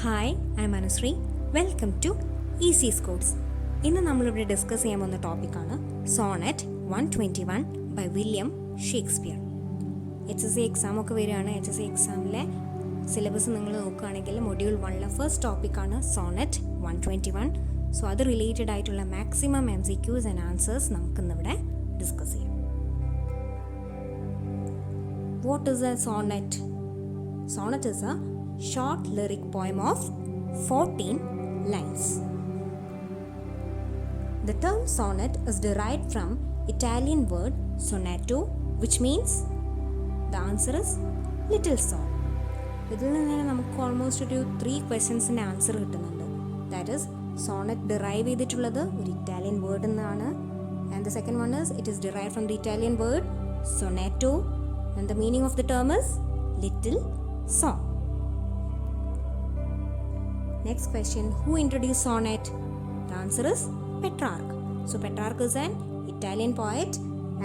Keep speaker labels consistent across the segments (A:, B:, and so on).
A: Hi, I am Anushree. Welcome to easy scores. ഇന്ന് നമ്മളിവിടെ discuss ചെയ്യാൻ പോകുന്ന ടോപ്പിക്കാണ് sonnet 121 by William Shakespeare. HSC എക്സാമൊക്കെ വരികയാണ്. HSC എക്സാമിലെ സിലബസ് നിങ്ങൾ നോക്കുകയാണെങ്കിൽ മൊഡ്യൂൾ 1 ഫസ്റ്റ് ടോപ്പിക്കാണ് സോണറ്റ് 121. സോ അത് റിലേറ്റഡ് ആയിട്ടുള്ള മാക്സിമം MCQs ആൻഡ് ആൻസേഴ്സ് നമുക്കിന്നിവിടെ ഡിസ്കസ് ചെയ്യാം. What is a sonnet? Sonnet is a short lyric poem of 14 lines. The term sonnet is derived from Italian word sonetto, which means the answer is little song. ഇതിൽ നിന്ന് നമുക്ക് almost ഒരു 3 ക്വസ്റ്റ്യൻസിൻ്റെ answer കിട്ടുന്നുണ്ട്. That is Sonet derive ചെയ്തിട്ടുള്ളത് ഒരു Italian word എന്നാണ്. And the second one is it is derive from the Italian word sonetto, and the meaning of the term is little song. Next question, who introduced sonnet? The answer is Petrarch. So Petrarch is an Italian poet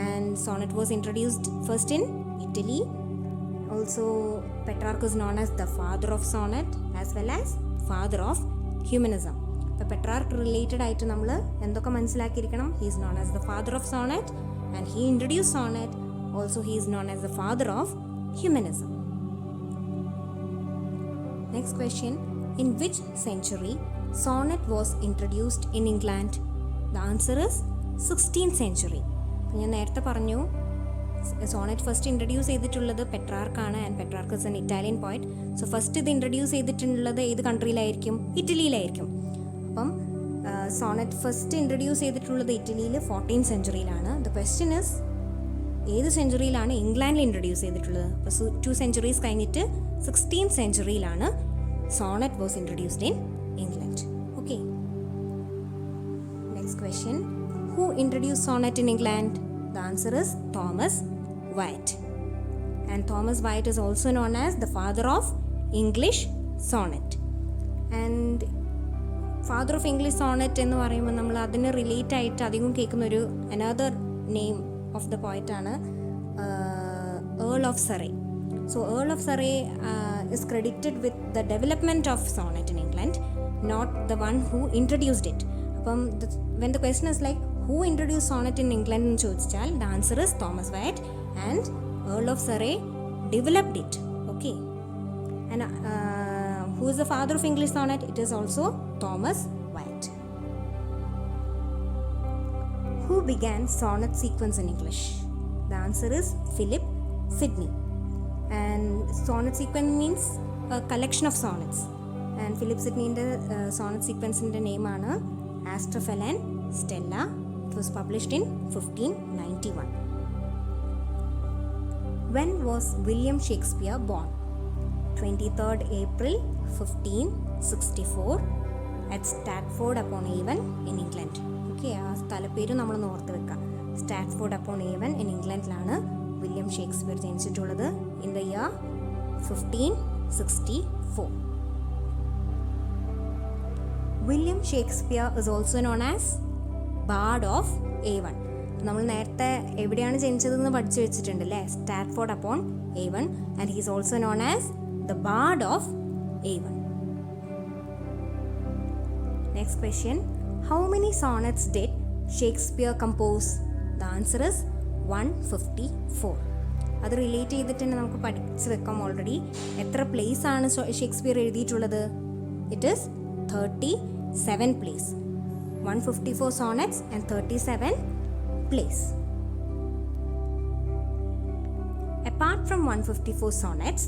A: and sonnet was introduced first in Italy. Also Petrarch is known as the father of sonnet as well as father of humanism. അപ്പോൾ Petrarch related ആയിട്ട് നമ്മൾ എന്തൊക്കെ മനസ്സിലാക്കിയിരിക്കണം? He is known as the father of sonnet and he introduced sonnet. Also he is known as the father of humanism. Next question, in which century sonnet was introduced in England? The answer is 16th century. ഞാൻ നേരത്തെ പറഞ്ഞു Sonet first introduce ചെയ്തിട്ടുള്ളത് പെട്രാർക്കാണ് and Petrarch is an Italian poet. So first ഇത് introduce ചെയ്തിട്ടുള്ളത് ഏത് കൺട്രിയിലായിരിക്കും? ഇറ്റലിയിലായിരിക്കും. അപ്പം Sonet first introduce ചെയ്തിട്ടുള്ളത് ഇറ്റലിയിൽ 14th സെഞ്ചുറിയിലാണ്. ദ ക്വസ്റ്റ്യൻ ഇസ് ഏത് സെഞ്ചുറിയിലാണ് ഇംഗ്ലണ്ടിൽ ഇൻട്രൊഡ്യൂസ് ചെയ്തിട്ടുള്ളത്? അപ്പോൾ 2 centuries കഴിഞ്ഞിട്ട് 16th സെഞ്ചുറിയിലാണ് sonnet was introduced in England. Okay. Next question, who introduced sonnet in England? The answer is Thomas Wyatt. And Thomas Wyatt is also known as the father of English sonnet. And father of English sonnet എന്ന് പറയുമ്പോൾ നമ്മൾ അതിന് relate ആയിട്ട് അധികം കേൾക്കുന്നൊരു another name of the poet ആണ് Earl of Surrey. So Earl of Surrey is credited with the development of sonnet in England, not the one who introduced it. അപ്പം when the question is like who introduced sonnet in England എന്ന് ചോദിച്ചാൽ the answer is Thomas Wyatt and Earl of Surrey developed it. Okay. And who is the father of English sonnet? It is also Thomas Wyatt. Who began sonnet sequence in English? The answer is Philip Sidney. And sonnet sequence means a collection of sonnets. And Philip Sidney's sonnet sequence-ന്റെ name ആണ് Astrophel and Stella. It was published in 1591. When was William Shakespeare born? 23rd April 1564 at Stratford upon Avon in England. Okay, ആ സ്ഥലപ്പേര് നമ്മൾ ഓർത്ത് വെക്കുക. Stratford upon Avon in ഇംഗ്ലണ്ടിലാണ് William Shakespeare ജനിച്ചിട്ടുള്ളത് in the year 1564. William Shakespeare is also known as bard of Avon. നമ്മൾ നേരത്തെ എവിടെയാണ് ജനിച്ചതെന്ന് പഠിച്ചു വെച്ചിട്ടുണ്ട് അല്ലേ? Stratford upon Avon. And he is also known as the bard of Avon. Next question, how many sonnets did Shakespeare compose? The answer is 154. അത് relate ചെയ്തിട്ട് തന്നെ നമുക്ക് പഠിച്ച് വെക്കാം ഓൾറെഡി. എത്ര പ്ലേസ് ആണ് ഷേക്സ്പിയർ എഴുതിയിട്ടുള്ളത്? It is 37 plays. 154 sonnets and 37 plays. Apart from 154 sonnets,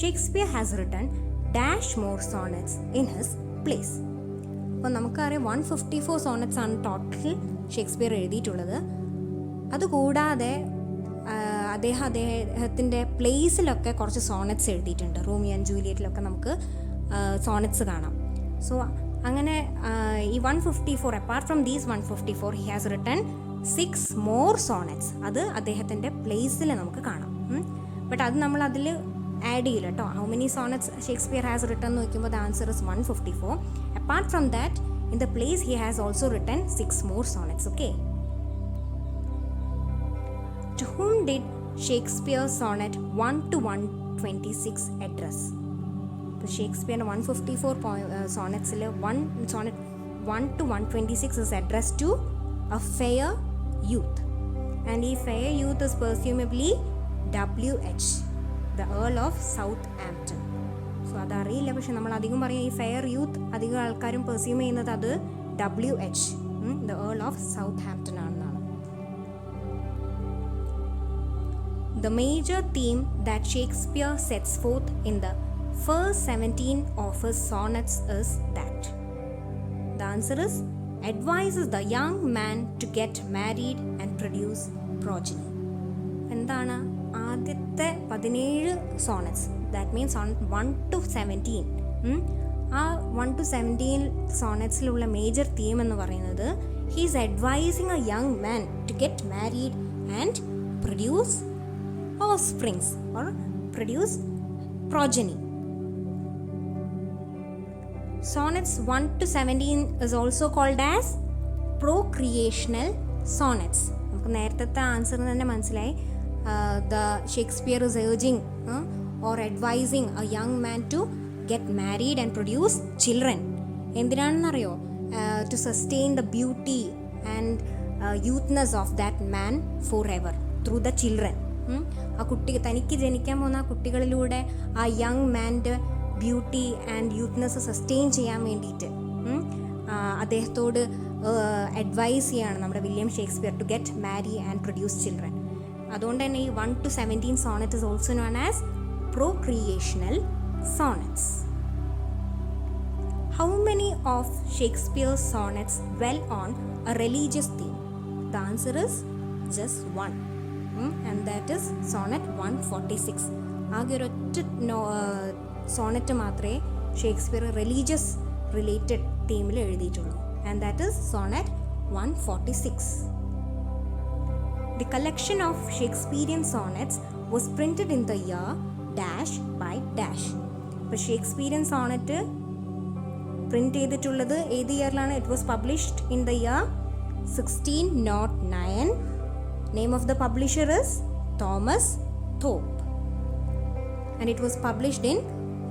A: Shakespeare has written dash more sonnets in his plays. അപ്പോൾ നമുക്കറിയാം 154 സോണറ്റ്സ് ആണ് ടോട്ടൽ ഷേക്സ്പിയർ എഴുതിയിട്ടുള്ളത്. അതുകൂടാതെ അദ്ദേഹത്തിൻ്റെ പ്ലേസിലൊക്കെ കുറച്ച് സോണറ്റ്സ് എഴുതിയിട്ടുണ്ട്. റോമിയോ ആൻഡ് ജൂലിയറ്റിലൊക്കെ നമുക്ക് സോണറ്റ്സ് കാണാം. സോ അങ്ങനെ ഈ 154 apart from these 154 he has written 6 more sonnets. അത് അദ്ദേഹത്തിൻ്റെ പ്ലേസിൽ നമുക്ക് കാണാം. ബട്ട് അത് നമ്മൾ അതിൽ ആഡ് ചെയ്യില്ല കേട്ടോ. How many sonnets Shakespeare has written എന്ന് നോക്കുമ്പോൾ the answer is 154. Apart from that, in the plays he has also written 6 more sonnets. Okay. To whom did Shakespeare's sonnet 1 to 126 address? ഇപ്പോൾ ഷേക്സ്പിയറിൻ്റെ 154 സോണറ്റ്സിൽ Sonet 1 to 126 is addressed to a fair youth, and ഈ fair youth is presumably W.H., the Earl of Southampton. So അതറിയില്ല, പക്ഷെ നമ്മൾ അധികം പറയും ഈ fair youth അധികം ആൾക്കാരും പെർസ്യൂം ചെയ്യുന്നത് അത് W.H., the Earl of Southampton ആണെന്നാണ്. The major theme that Shakespeare sets forth in the first 17 of his sonnets is that. The answer is advises the young man to get married and produce progeny. എന്താണ് ആദ്യത്തെ 17 sonnets, that means sonnet 1 to 17. ആ 1 to 17 സോണറ്റ്സിലുള്ള major theme എന്ന് പറയുന്നത് he's advising a young man to get married and produce offsprings or produce progeny. Sonnets 1 to 17 is also called as procreational sonnets. നമുക്ക് നേരത്തെ answer തന്നെ മനസ്സിലായി. The Shakespeare is urging or advising a young man to get married and produce children. എന്തിനാണെന്നറിയോ? To sustain the beauty and youthness of that man forever through the children. ആ കുട്ടി തനിക്ക് ജനിക്കാൻ പോകുന്ന ആ കുട്ടികളിലൂടെ ആ യങ് മാൻ്റെ ബ്യൂട്ടി ആൻഡ് യൂത്ത്നെസ് സസ്റ്റെയിൻ ചെയ്യാൻ വേണ്ടിയിട്ട് അദ്ദേഹത്തോട് അഡ്വൈസ് ചെയ്യാണ് നമ്മുടെ William Shakespeare to get marry and produce children. അതുകൊണ്ട് തന്നെ ഈ 1 to 17 sonnet is also known as procreational sonnets. How many of Shakespeare's sonnets dwell on a religious theme? The answer is just one. And that is Sonnet 146. ആകെ ഒരൊറ്റ sonnet മാത്രമേ Shakespeare religious related തീമിൽ എഴുതിയിട്ടുള്ളൂ, and that is Sonnet 146. The collection of Shakespearean sonnets was printed in the year dash by dash. ഇപ്പോൾ Shakespearean sonnet print ചെയ്തിട്ടുള്ളത് ഏത് ഇയറിലാണ്? It was published in the year 1609. Name of the publisher is Thomas Thorpe, and it was published in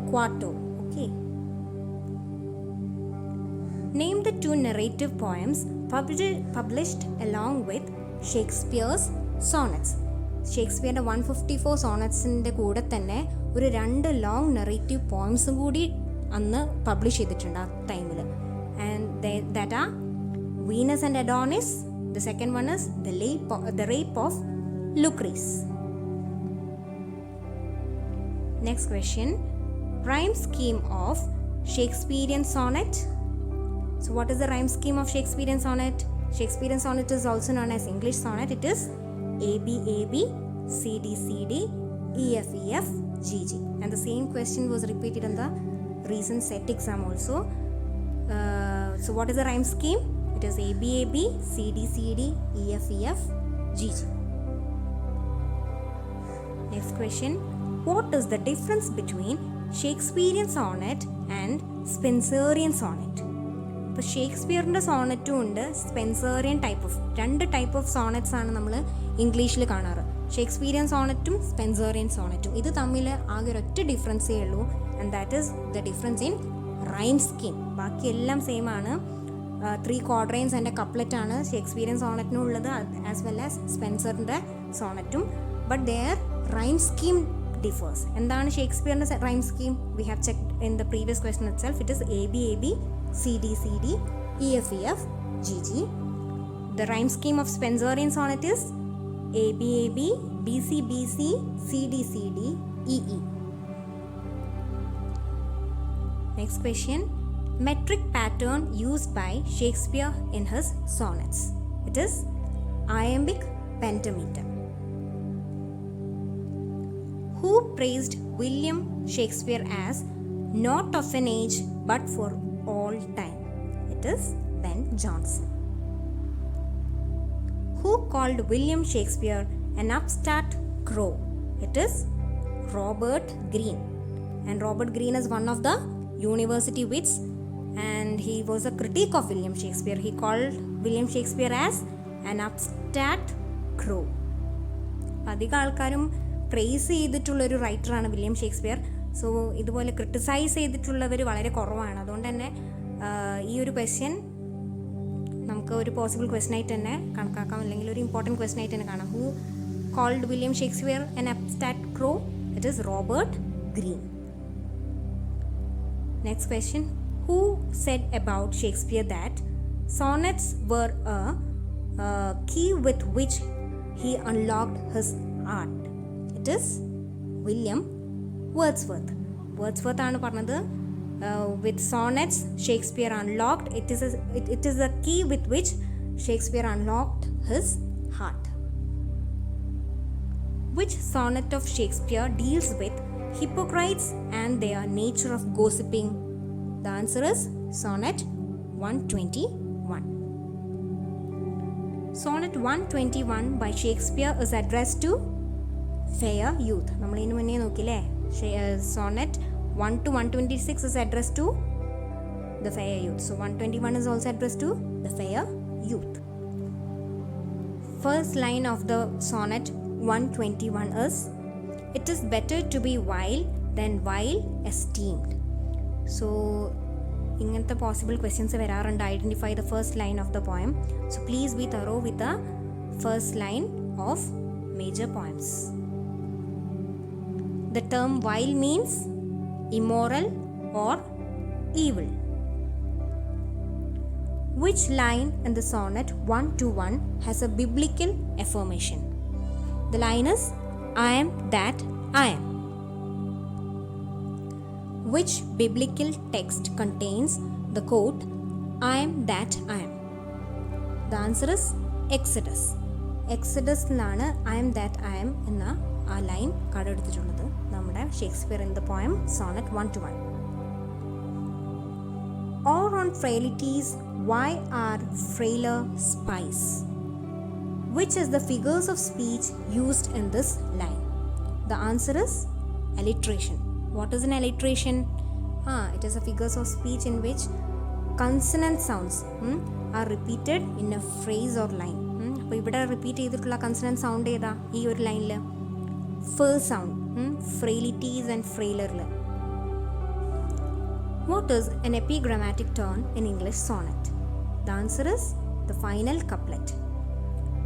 A: quarto. Okay. Name the two narrative poems published along with Shakespeare's sonnets. ഷേക്സ്പിയറിൻ്റെ 154 സോണറ്റ്സിൻ്റെ കൂടെ തന്നെ ഒരു 2 long narrative പോയിംസും കൂടി അന്ന് publish ചെയ്തിട്ടുണ്ട് ആ ടൈമിൽ. And that are Venus and Adonis. The second one is the Rape of Lucrece. Next question. Rhyme scheme of Shakespearean sonnet. So what is the rhyme scheme of Shakespearean sonnet? Shakespearean sonnet is also known as English sonnet. It is ABAB, CDCD, EFEF, GG. And the same question was repeated in the recent set exam also. So what is the rhyme scheme? It is ABAB, CDCD, EFEF, GG. Next question. What is the difference between Shakespearean sonnet and Spenserian sonnet? ഇപ്പോൾ ഷേക്സ്പിയറിൻ്റെ സോണറ്റും ഉണ്ട്, Spenserian രണ്ട് type of sonnets ആണ് നമ്മൾ ഇംഗ്ലീഷിൽ കാണാറ്. Shakespearean സോണറ്റും സ്പെൻസേറിയൻ സോണറ്റും. ഇത് തമ്മിൽ ആകെ ഒരൊറ്റ ഡിഫറൻസേ ഉള്ളൂ, and that is the difference in rhyme scheme. ബാക്കിയെല്ലാം സെയിം ആണ്. 3 quatrains ആൻഡ് കപ്ലെറ്റ് ആണ് ഷേക്സ്പിയറിയൻ സോണറ്റിനും ഉള്ളത്, ആസ് വെൽ ആസ് സ്പെൻസറിൻ്റെ സോണറ്റും. But their rhyme scheme differs. എന്താണ് ഷേക്സ്പിയറിൻ്റെ rhyme scheme? We have checked in the previous question itself. It is ABAB, CDCD, EFEF, GG. The rhyme scheme of Spenserian sonnet is ABAB, BCBC, CDCD, EE. Next question. Metric pattern used by Shakespeare in his sonnets. It is iambic pentameter. Who praised William Shakespeare as not of an age but for all time? It is Ben Jonson. Who called William Shakespeare an upstart crow? It is Robert Greene. And Robert Greene is one of the university wits, and he was a critic of William Shakespeare. He called William Shakespeare as an upstart crow. അധികം ആൾക്കാരും price ചെയ്തിട്ടുള്ളൊരു റൈറ്ററാണ് William Shakespeare. So ഇതുപോലെ criticise ചെയ്തിട്ടുള്ളവർ വളരെ കുറവാണ്. അതുകൊണ്ട് തന്നെ ഈ ഒരു question നമുക്ക് ഒരു പോസിബിൾ ക്വസ്റ്റ്യൻ ആയിട്ട് തന്നെ കണക്കാക്കാം, അല്ലെങ്കിൽ ഒരു ഇമ്പോർട്ടൻറ്റ് ക്വസ്റ്റ്യൻ ആയിട്ട് തന്നെ കാണാം. Who called William Shakespeare an upstart crow? It is Robert Greene. Next question. Who said about Shakespeare that sonnets were a key with which he unlocked his art? It is William Wordsworth. Wordsworth ആണ് പറഞ്ഞത് with sonnets Shakespeare unlocked. It is a key with which Shakespeare unlocked his heart. Which sonnet of Shakespeare deals with hypocrites and their nature of gossiping? The answer is Sonnet 121. Sonnet 121 by Shakespeare is addressed to fair youth. നമ്മൾ ഇതിനു മുന്നേ നോക്കില്ലേ, Sonnet 1 to 126 is addressed to the fair youth. So 121 is also addressed to the fair youth. First line of the Sonnet 121 is, "It is better to be vile than vile esteemed." So ഇങ്ങനത്തെ possible questions വരാറുണ്ട്. Identify the first line of the poem. So please be thorough with the first line of major poems. The term vile means immoral or evil. Which line in the sonnet 121 has a biblical affirmation? The line is, "I am that I am." Which biblical text contains the quote, "I am that I am"? The answer is Exodus. എക്സഡസിലാണ് "I am that I am" എന്ന ആ line കടെടുത്തിട്ടുള്ളത് നമ്മുടെ Shakespeare in the poem Sonnet 121. Or on frailties, why are frailer spies? Which is the figures of speech used in this line? The answer is alliteration. What is an alliteration? It is a figures of speech in which consonant sounds are repeated in a phrase or line. അപ്പോൾ ഇവിടെ repeat ചെയ്തിട്ടുള്ള consonant sound ഏതാ ഈ ഒരു ലൈനിൽ? First sound, frailties and ഫ്രെയിലറിൽ. What is an epigrammatic turn in English sonnet? The answer is the final couplet.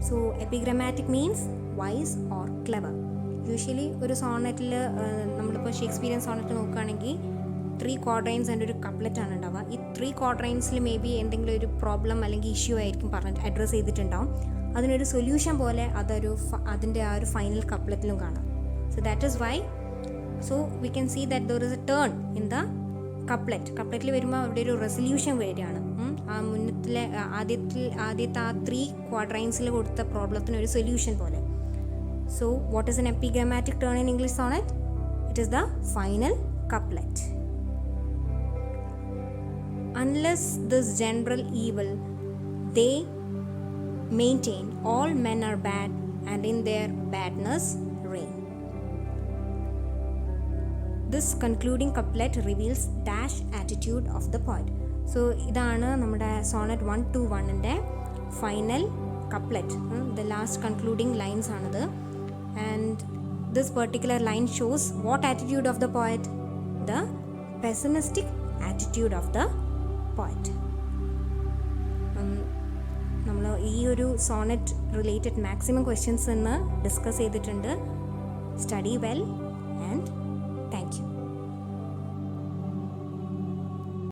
A: So epigrammatic means wise or clever. Usually ഒരു സോണറ്റിൽ നമ്മളിപ്പോൾ ഷേക്സ്പീരിയൻ സോണറ്റ് നോക്കുകയാണെങ്കിൽ 3 quatrains ആൻഡ് ഒരു couplet ആണ് ഉണ്ടാവുക. ഈ 3 quatrainസിൽ മേ ബി എന്തെങ്കിലും ഒരു പ്രോബ്ലം അല്ലെങ്കിൽ ഇഷ്യൂ ആയിരിക്കും പറഞ്ഞിട്ട് അഡ്രസ്സ് ചെയ്തിട്ടുണ്ടാവും. അതിനൊരു സൊല്യൂഷൻ പോലെ അതിൻ്റെ ആ ഒരു ഫൈനൽ കപ്ലെറ്റിലും കാണാം. So that is why we can see that there is a turn in the കപ്ലെറ്റിൽ വരുമ്പോൾ അവിടെ ഒരു റെസൊല്യൂഷൻ വരികയാണ്. ആ മുന്നത്തിലെ ആദ്യത്തെ ആ 3 quatrainസിൽ കൊടുത്ത പ്രോബ്ലത്തിനൊരു സൊല്യൂഷൻ പോലെ. So what is an epigrammatic turn in English sonnet? It is the final couplet. Unless this general evil they maintain, all men are bad and in their badness reign. This concluding couplet reveals dash attitude of the poet. So ഇതാണ് നമ്മുടെ Sonnet 121ൻ്റെ final couplet. The last concluding lines ആണിത്. And this particular line shows what attitude of the poet? The pessimistic attitude of the poet. നമ്മൾ ഈ ഒരു Sonet related maximum questions ഇന്ന് discuss ചെയ്തിട്ടുണ്ട്. Study well and